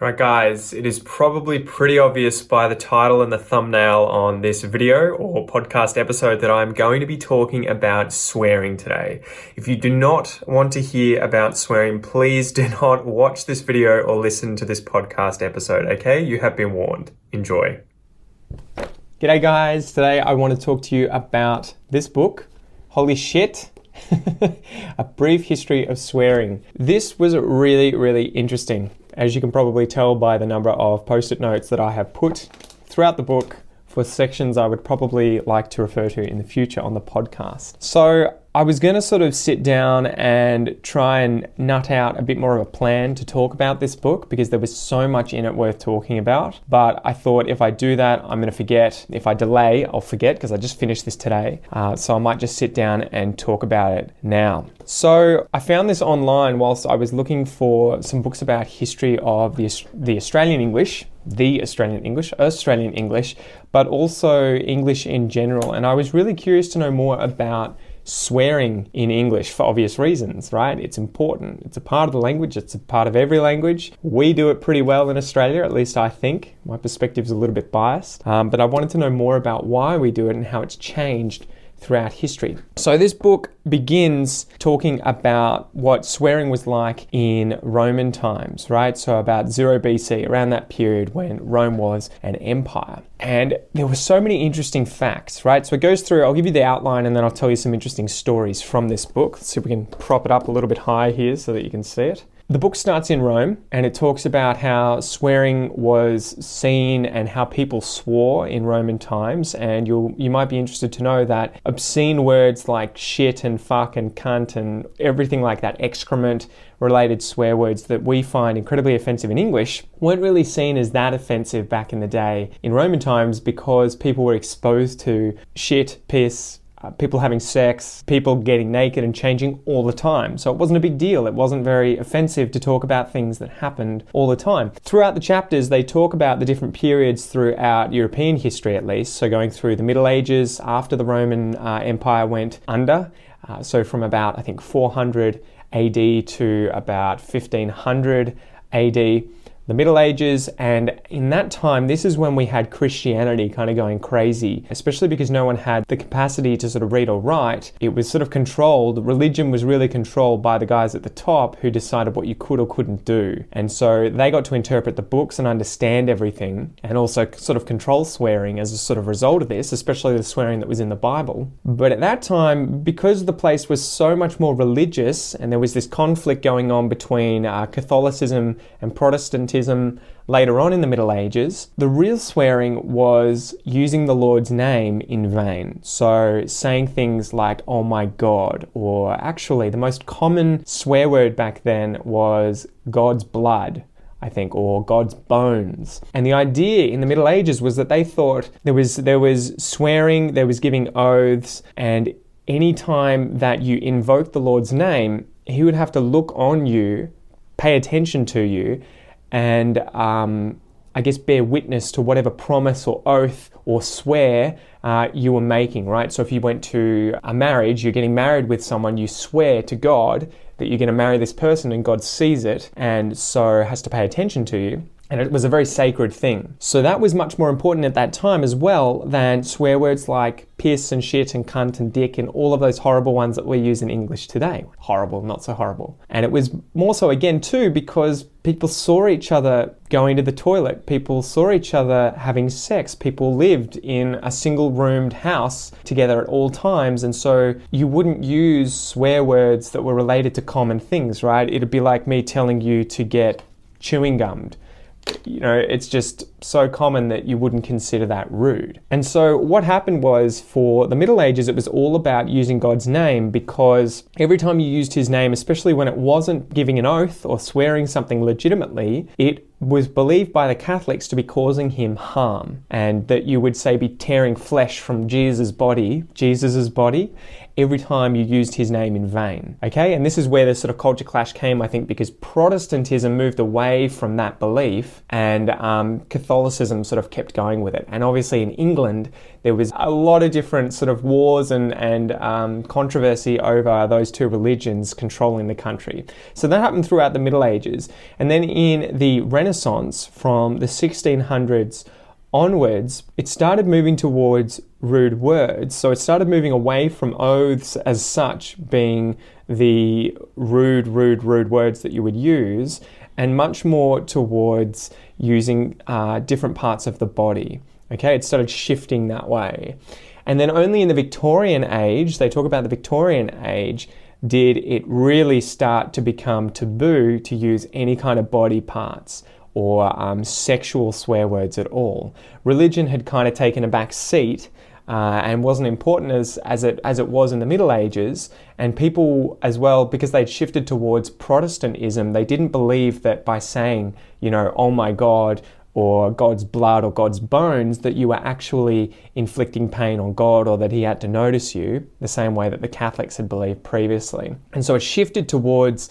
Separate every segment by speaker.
Speaker 1: Right guys, it is probably pretty obvious by the title and the thumbnail on this video or podcast episode that I'm going to be talking about swearing today. If you do not want to hear about swearing, please do not watch this video or listen to this podcast episode, okay? You have been warned. Enjoy. G'day guys, today I want to talk to you about this book, Holy Shit! A Brief History of Swearing. This was really interesting, as you can probably tell by the number of post-it notes that I have put throughout the book for sections I would probably like to refer to in the future on the podcast. So I was going to sort of sit down and try and nut out a bit more of a plan to talk about this book because there was so much in it worth talking about. But I thought if I do that, I'm going to forget. If I delay, I'll forget because I just finished this today. So I might just sit down and talk about it now. So I found this online whilst I was looking for some books about history of the Australian English, Australian English, but also English in general. And I was really curious to know more about swearing in English for obvious reasons, right? It's important. It's a part of the language. It's a part of every language. We do it pretty well in Australia, at least I think. My perspective is a little bit biased, but I wanted to know more about why we do it and how it's changed throughout history. So this book begins talking about what swearing was like in Roman times, right? So about 0 BC, around that period when Rome was an empire. And there were so many interesting facts, right? So it goes through, I'll give you the outline and then I'll tell you some interesting stories from this book. Let's see if we can prop it up a little bit higher here so that you can see it. The book starts in Rome and it talks about how swearing was seen and how people swore in Roman times. And you might be interested to know that obscene words like shit and fuck and cunt and everything like that, excrement related swear words that we find incredibly offensive in English, weren't really seen as that offensive back in the day in Roman times because people were exposed to shit, piss, people having sex, people getting naked and changing all the time. So it wasn't a big deal. It wasn't very offensive to talk about things that happened all the time. Throughout the chapters, they talk about the different periods throughout European history at least. So going through the Middle Ages, after the Roman Empire went under. So from about, I think, 400 AD to about 1500 AD. The Middle Ages, and in that time, this is when we had Christianity kind of going crazy, especially because no one had the capacity to sort of read or write. It was sort of controlled, religion was really controlled by the guys at the top who decided what you could or couldn't do. And so they got to interpret the books and understand everything, and also sort of control swearing as a sort of result of this, especially the swearing that was in the Bible. But at that time, because the place was so much more religious, and there was this conflict going on between Catholicism and Protestantism, later on in the Middle Ages, the real swearing was using the Lord's name in vain. So saying things like, oh my God, or actually the most common swear word back then was God's blood, I think, or God's bones. And the idea in the Middle Ages was that they thought there was swearing, there was giving oaths, and any time that you invoked the Lord's name, he would have to look on you, pay attention to you, and I guess bear witness to whatever promise or oath or swear you were making, right? So if you went to a marriage, you're getting married with someone, you swear to God that you're going to marry this person and God sees it and so has to pay attention to you. And it was a very sacred thing. So that was much more important at that time as well than swear words like piss and shit and cunt and dick and all of those horrible ones that we use in English today. Horrible, not so horrible. And it was more so again too because people saw each other going to the toilet. People saw each other having sex. People lived in a single roomed house together at all times. And so you wouldn't use swear words that were related to common things, right? It'd be like me telling you to get chewing gummed. You know, it's just so common that you wouldn't consider that rude. And so what happened was for the Middle Ages, it was all about using God's name because every time you used his name, especially when it wasn't giving an oath or swearing something legitimately, it was believed by the Catholics to be causing him harm, and that you would say be tearing flesh from Jesus's body, every time you used his name in vain. Okay, and this is where the sort of culture clash came, I think, because Protestantism moved away from that belief and Catholicism sort of kept going with it. And obviously in England, there was a lot of different sort of wars and controversy over those two religions controlling the country. So that happened throughout the Middle Ages. And then in the Renaissance Renaissance, from the 1600s onwards, it started moving towards rude words. So it started moving away from oaths as such being the rude words that you would use, and much more towards using different parts of the body. Okay, it started shifting that way. And then only in the Victorian age, they talk about the Victorian age, did it really start to become taboo to use any kind of body parts or sexual swear words at all. Religion had kind of taken a back seat and wasn't important as it was in the Middle Ages. And people as well, because they'd shifted towards Protestantism, they didn't believe that by saying, oh my God, or God's blood or God's bones, that you were actually inflicting pain on God or that he had to notice you, the same way that the Catholics had believed previously. And so it shifted towards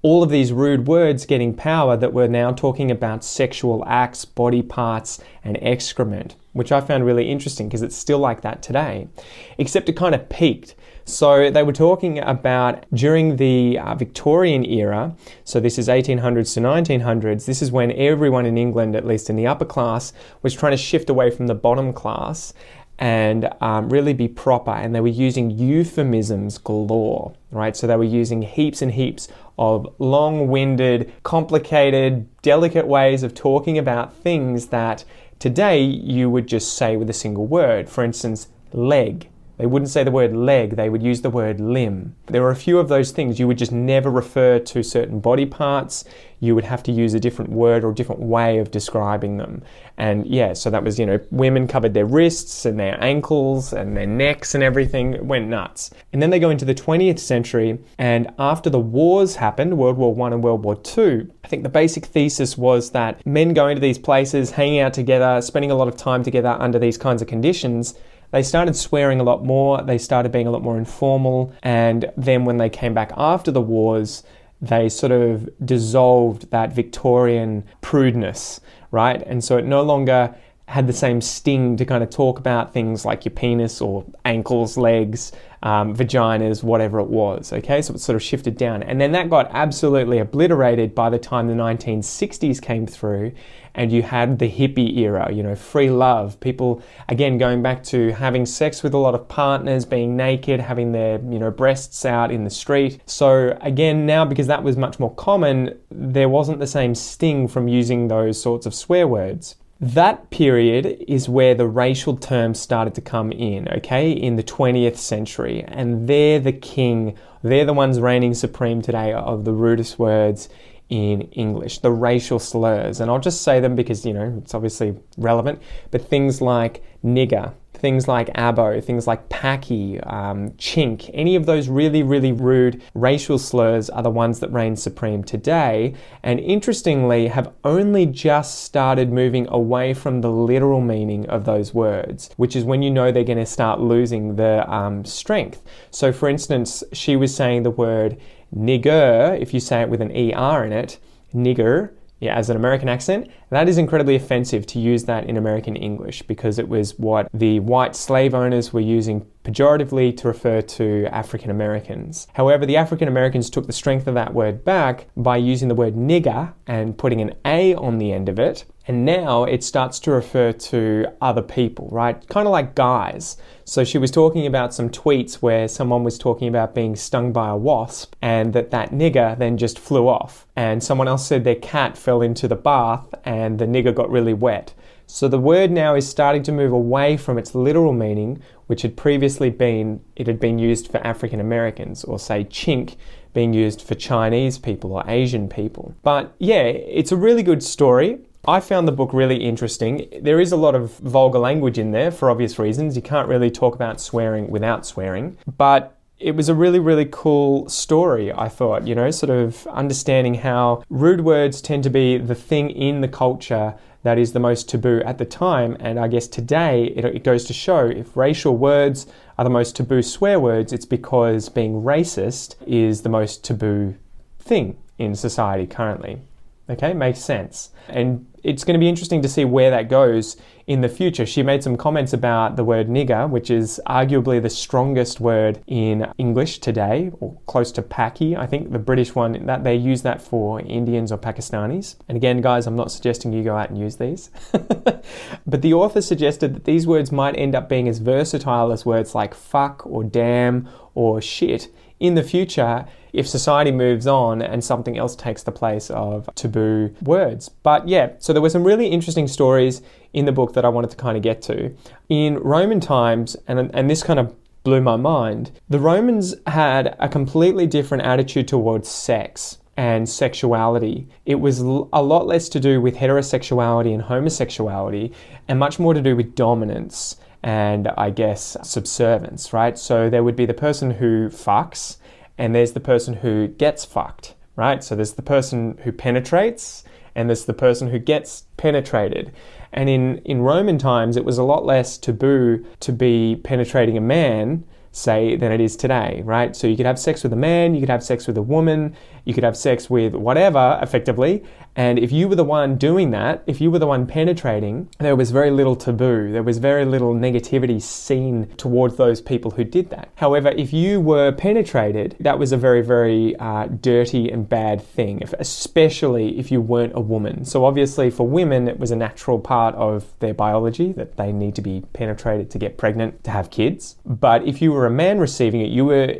Speaker 1: all of these rude words getting power, that we're now talking about sexual acts, body parts, and excrement, which I found really interesting because it's still like that today, except it kind of peaked. So they were talking about during the Victorian era, so this is 1800s to 1900s, this is when everyone in England, at least in the upper class, was trying to shift away from the bottom class and really be proper. And they were using euphemisms galore, right? So they were using heaps and heaps of long-winded, complicated, delicate ways of talking about things that today you would just say with a single word. For instance, leg. They wouldn't say the word leg, they would use the word limb. There were a few of those things. You would just never refer to certain body parts. You would have to use a different word or a different way of describing them. And yeah, so that was, women covered their wrists and their ankles and their necks and everything. It went nuts. And then they go into the 20th century, and after the wars happened, World War I and World War II, I think the basic thesis was that men going to these places, hanging out together, spending a lot of time together under these kinds of conditions, they started swearing a lot more, they started being a lot more informal, and then when they came back after the wars, they sort of dissolved that Victorian prudeness, right? And so it no longer had the same sting to kind of talk about things like your penis or ankles, legs, vaginas, whatever it was, okay? So it sort of shifted down. And then that got absolutely obliterated by the time the 1960s came through, and you had the hippie era, free love, people, again, going back to having sex with a lot of partners, being naked, having their, breasts out in the street. So again, now, because that was much more common, there wasn't the same sting from using those sorts of swear words. That period is where the racial terms started to come in, okay, in the 20th century. And they're the king, they're the ones reigning supreme today of the rudest words in English, the racial slurs. And I'll just say them because, it's obviously relevant, but things like nigger, things like abo, things like packy, chink, any of those really, really rude racial slurs are the ones that reign supreme today, and interestingly have only just started moving away from the literal meaning of those words, which is when they're going to start losing the strength. So for instance, she was saying the word nigger, if you say it with an ER in it, nigger, as an American accent, that is incredibly offensive to use that in American English, because it was what the white slave owners were using pejoratively to refer to African Americans. However, the African Americans took the strength of that word back by using the word nigger and putting an A on the end of it, and now it starts to refer to other people, right? Kind of like guys. So she was talking about some tweets where someone was talking about being stung by a wasp, and that nigger then just flew off. And someone else said their cat fell into the bath and the nigger got really wet. So the word now is starting to move away from its literal meaning, which had previously been used for African Americans, or say chink being used for Chinese people or Asian people. But yeah, it's a really good story. I found the book really interesting. There is a lot of vulgar language in there for obvious reasons. You can't really talk about swearing without swearing. But it was a really, really cool story, I thought, sort of understanding how rude words tend to be the thing in the culture that is the most taboo at the time. And I guess today it goes to show if racial words are the most taboo swear words, it's because being racist is the most taboo thing in society currently. Okay, makes sense. And it's going to be interesting to see where that goes in the future. She made some comments about the word nigger, which is arguably the strongest word in English today, or close to Paki. I think the British one, that they use that for Indians or Pakistanis. And again, guys, I'm not suggesting you go out and use these. But the author suggested that these words might end up being as versatile as words like fuck or damn or shit in the future if society moves on and something else takes the place of taboo words. But yeah, so there were some really interesting stories in the book that I wanted to kind of get to. In Roman times, and this kind of blew my mind, the Romans had a completely different attitude towards sex and sexuality. It was a lot less to do with heterosexuality and homosexuality and much more to do with dominance and, I guess, subservience, right? So there would be the person who fucks, and there's the person who gets fucked, right? So there's the person who penetrates, and there's the person who gets penetrated. And in Roman times, it was a lot less taboo to be penetrating a man, say, than it is today, right? So you could have sex with a man, you could have sex with a woman, you could have sex with whatever, effectively. And if you were the one doing that, if you were the one penetrating, there was very little taboo. There was very little negativity seen towards those people who did that. However, if you were penetrated, that was a very, very dirty and bad thing, especially if you weren't a woman. So obviously for women, it was a natural part of their biology that they need to be penetrated to get pregnant, to have kids. But if you were a man receiving it,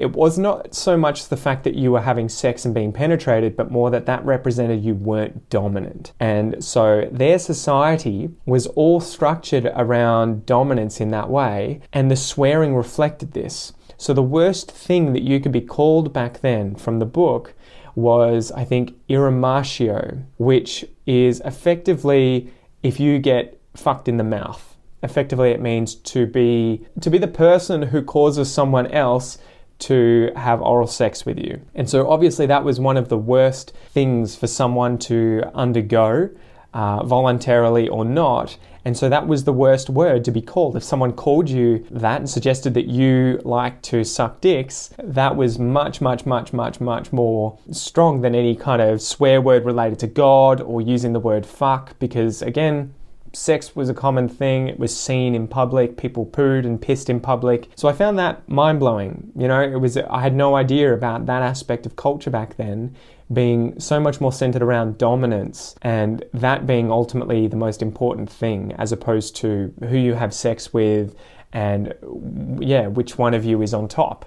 Speaker 1: it was not so much the fact that you were having sex and being penetrated, but more that represented you weren't dominant. And so their society was all structured around dominance in that way, and the swearing reflected this. So the worst thing that you could be called back then from the book was, I think, iramatio, which is effectively if you get fucked in the mouth. Effectively, it means to be the person who causes someone else to have oral sex with you. And so obviously that was one of the worst things for someone to undergo, voluntarily or not. And so that was the worst word to be called. If someone called you that and suggested that you like to suck dicks, that was much, much, much, much, much more strong than any kind of swear word related to God or using the word fuck, because again, sex was a common thing. It was seen in public. People pooed and pissed in public. So I found that mind-blowing. You know, I had no idea about that aspect of culture back then being so much more centered around dominance, and that being ultimately the most important thing, as opposed to who you have sex with and, yeah, which one of you is on top.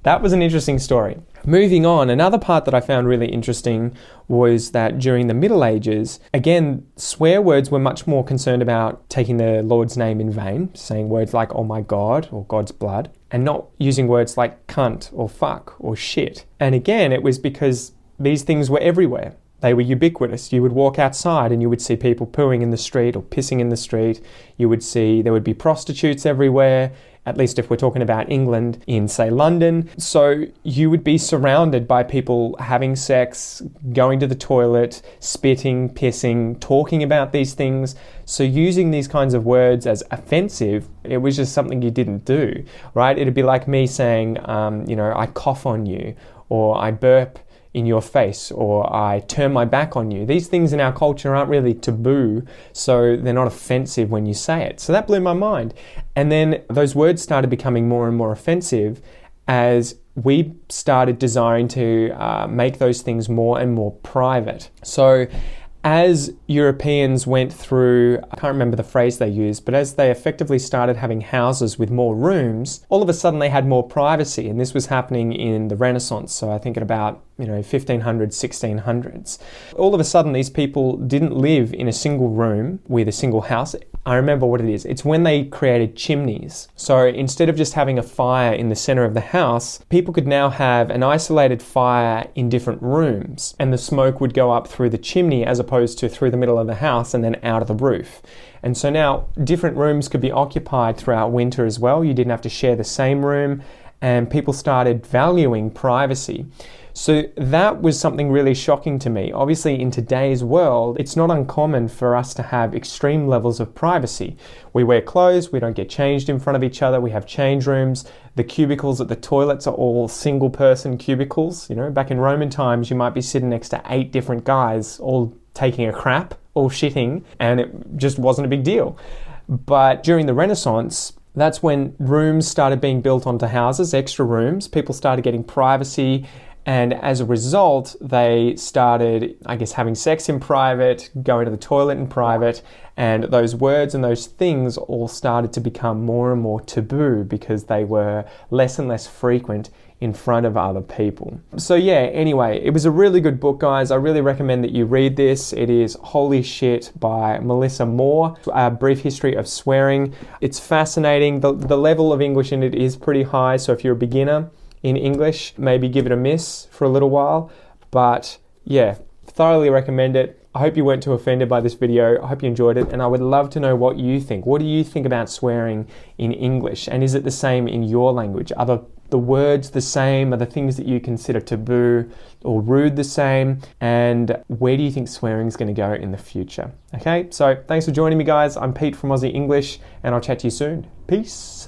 Speaker 1: That was an interesting story. Moving on, another part that I found really interesting was that during the Middle Ages, again, swear words were much more concerned about taking the Lord's name in vain, saying words like, oh my God, or God's blood, and not using words like cunt or fuck or shit. And again, it was because these things were everywhere. They were ubiquitous. You would walk outside and you would see people pooing in the street or pissing in the street. You would see there would be prostitutes everywhere, at least if we're talking about England, in, say, London. So you would be surrounded by people having sex, going to the toilet, spitting, pissing, talking about these things. So using these kinds of words as offensive, it was just something you didn't do, right? It'd be like me saying, I cough on you, or I burp in your face, or I turn my back on you. These things in our culture aren't really taboo, so they're not offensive when you say it. So that blew my mind. And then those words started becoming more and more offensive as we started desiring to make those things more and more private. So as Europeans went through, I can't remember the phrase they used, but as they effectively started having houses with more rooms, all of a sudden they had more privacy. And this was happening in the Renaissance. So I think at about 1500s, 1600s. All of a sudden, these people didn't live in a single room with a single house. I remember what it is. It's when they created chimneys. So instead of just having a fire in the center of the house, people could now have an isolated fire in different rooms, and the smoke would go up through the chimney as opposed to through the middle of the house and then out of the roof. And so now different rooms could be occupied throughout winter as well. You didn't have to share the same room, and people started valuing privacy. So that was something really shocking to me. Obviously, in today's world, it's not uncommon for us to have extreme levels of privacy. We wear clothes, we don't get changed in front of each other, we have change rooms. The cubicles at the toilets are all single person cubicles. You know, back in Roman times, you might be sitting next to 8 different guys all taking a crap, all shitting, and it just wasn't a big deal. But during the Renaissance, that's when rooms started being built onto houses, extra rooms. People started getting privacy. And as a result, they started, I guess, having sex in private, going to the toilet in private, and those words and those things all started to become more and more taboo because they were less and less frequent in front of other people. So yeah, anyway, it was a really good book, guys. I really recommend that you read this. It is Holy Shit by Melissa Mohr, A Brief History of Swearing. It's fascinating. The level of English in it is pretty high, so if you're a beginner in English, maybe give it a miss for a little while. But yeah, thoroughly recommend it. I hope you weren't too offended by this video. I hope you enjoyed it, and I would love to know what you think. What do you think about swearing in English? And is it the same in your language? Are the words the same? Are the things that you consider taboo or rude the same? And where do you think swearing is going to go in the future? Okay, so thanks for joining me, guys. I'm Pete from Aussie English, and I'll chat to you soon. Peace.